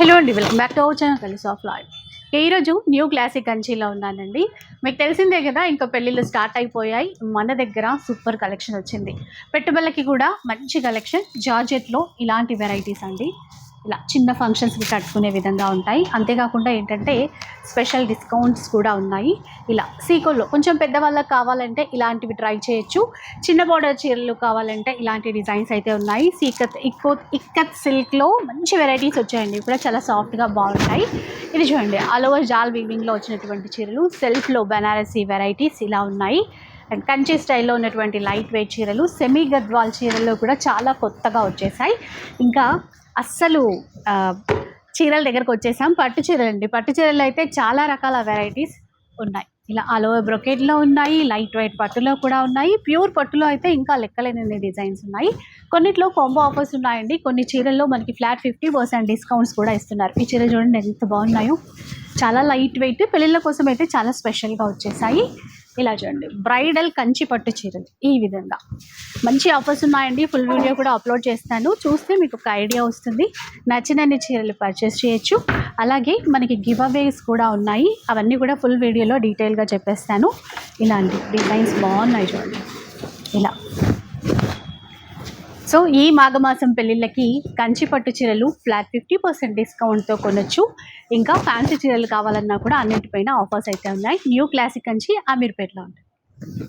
Hello అండి, welcome back to our channel కలిసి of life. ఈరోజు న్యూ క్లాసిక్ కంచిలో ఉన్నానండి. మీకు తెలిసిందే కదా, ఇంకా పెళ్ళిళ్ళు స్టార్ట్ అయిపోయాయి. మన దగ్గర సూపర్ కలెక్షన్ వచ్చింది. పెట్టుబడులకి కూడా మంచి కలెక్షన్. జార్జెట్లో ఇలాంటి వెరైటీస్ అండి. ఇలా చిన్న ఫంక్షన్స్కి కట్టుకునే విధంగా ఉంటాయి. అంతేకాకుండా ఏంటంటే స్పెషల్ డిస్కౌంట్స్ కూడా ఉన్నాయి. ఇలా సీకోల్లో కొంచెం పెద్దవాళ్ళకి కావాలంటే ఇలాంటివి ట్రై చేయొచ్చు. చిన్న బార్డర్ చీరలు కావాలంటే ఇలాంటి డిజైన్స్ అయితే ఉన్నాయి. ఇక్కత్ సిల్క్లో మంచి వెరైటీస్ వచ్చాయండి. కూడా చాలా సాఫ్ట్గా బాగుంటాయి. ఇది చూడండి, ఆల్ ఓవర్ జాల్ వీవింగ్లో వచ్చినటువంటి చీరలు. సెల్ఫ్లో బెనారసీ వెరైటీస్ ఇలా ఉన్నాయి. అండ్ కంచి స్టైల్లో ఉన్నటువంటి లైట్ వెయిట్ చీరలు, సెమీ గద్వాల్ చీరల్లో కూడా చాలా కొత్తగా వచ్చేసాయి. ఇంకా అస్సలు చీరల దగ్గరకు వచ్చేసాం. పట్టు చీరలు అండి. పట్టు చీరలు అయితే చాలా రకాల వెరైటీస్ ఉన్నాయి. ఇలా ఆల్ ఓవర్ బ్రొకెట్లో ఉన్నాయి, లైట్ వెయిట్ పట్టులో కూడా ఉన్నాయి, ప్యూర్ పట్టులో అయితే ఇంకా లెక్కలేని డిజైన్స్ ఉన్నాయి. కొన్నిట్లో కాంబో ఆఫర్స్ ఉన్నాయండి. కొన్ని చీరల్లో మనకి ఫ్లాట్ 50% డిస్కౌంట్స్ కూడా ఇస్తున్నారు. ఈ చీర చూడండి ఎంత బాగున్నాయో, చాలా లైట్ వెయిట్. పెళ్ళిళ్ళ కోసం అయితే చాలా స్పెషల్గా వచ్చేసాయి. ఇలా చూడండి, బ్రైడల్ కంచి పట్టు చీరలు ఈ విధంగా మంచి ఆఫర్స్ ఉన్నాయండి. ఫుల్ వీడియో కూడా అప్లోడ్ చేస్తాను, చూస్తే మీకు ఒక ఐడియా వస్తుంది. నచ్చినన్ని చీరలు పర్చేస్ చేయొచ్చు. అలాగే మనకి గివ్ అవేస్ కూడా ఉన్నాయి. అవన్నీ కూడా ఫుల్ వీడియోలో డీటెయిల్గా చెప్పేస్తాను. ఇలాంటి డిజైన్స్ బాగున్నాయి చూడండి ఇలా. సో ఈ మాఘమాసం పెళ్ళిళ్ళకి కంచి పట్టు చీరలు ఫ్లాట్ 50% డిస్కౌంట్తో కొనొచ్చు. ఇంకా ఫ్యాన్సీ చీరలు కావాలన్నా కూడా అన్నింటిపైన ఆఫర్స్ అయితే ఉన్నాయి. న్యూ క్లాసిక్ కంచి అమీర్పేటలో ఉంటుంది.